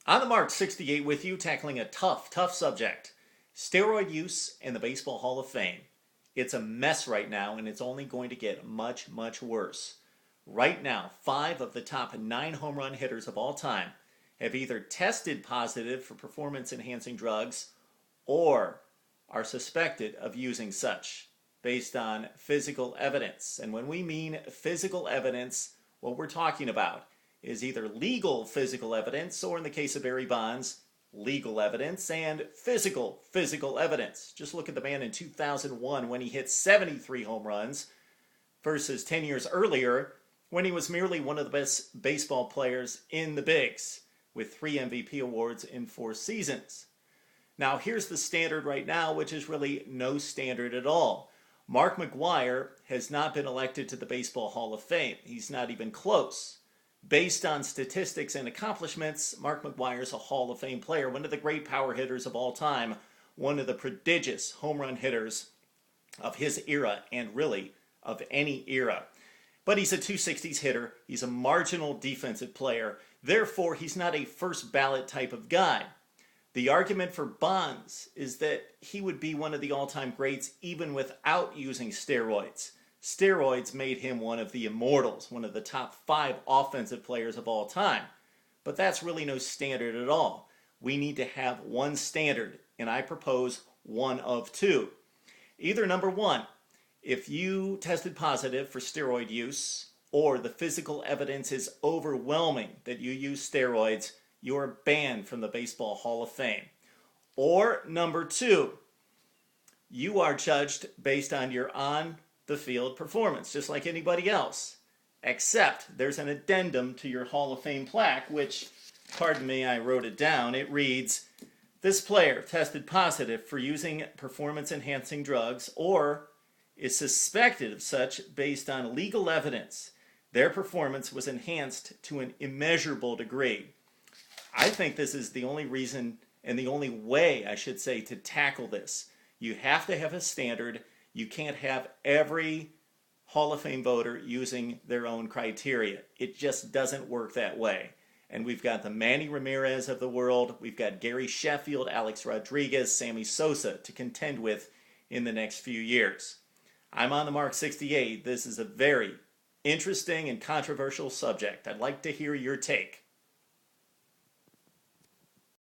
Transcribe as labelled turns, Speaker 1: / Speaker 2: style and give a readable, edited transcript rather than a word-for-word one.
Speaker 1: On the Mark 68 with you, tackling a tough subject. Steroid use in the Baseball Hall of Fame. It's a mess right now, and it's only going to get much worse. Right now, 5 of the top 9 home run hitters of all time have either tested positive for performance-enhancing drugs or are suspected of using such based on physical evidence. And when we mean physical evidence, what we're talking about is either legal physical evidence, or in the case of Barry Bonds, legal evidence, and physical evidence. Just look at the man in 2001 when he hit 73 home runs versus 10 years earlier when he was merely one of the best baseball players in the bigs with 3 MVP awards in 4 seasons. Now here's the standard right now, which is really no standard at all. Mark McGwire has not been elected to the Baseball Hall of Fame. He's not even close. Based on statistics and accomplishments, Mark McGwire is a Hall of Fame player, one of the great power hitters of all time, one of the prodigious home run hitters of his era and really of any era. But he's a 260s hitter. He's a marginal defensive player. Therefore, he's not a first ballot type of guy. The argument for Bonds is that he would be one of the all-time greats even without using steroids. Steroids made him one of the immortals, one of the top 5 offensive players of all time. But that's really no standard at all. We need to have one standard, and I propose one of 2. Either number 1, if you tested positive for steroid use, or the physical evidence is overwhelming that you use steroids, you're banned from the Baseball Hall of Fame. Or number 2, you are judged based on your the field performance, just like anybody else. Except there's an addendum to your Hall of Fame plaque, which, pardon me, I wrote it down. It reads, this player tested positive for using performance-enhancing drugs or is suspected of such based on legal evidence. Their performance was enhanced to an immeasurable degree. I think this is the only reason and the only way, I should say, to tackle this. You have to have a standard. You can't have every Hall of Fame voter using their own criteria. It just doesn't work that way. And we've got the Manny Ramirez of the world. We've got Gary Sheffield, Alex Rodriguez, Sammy Sosa to contend with in the next few years. I'm on the Mark 68. This is a very interesting and controversial subject. I'd like to hear your take.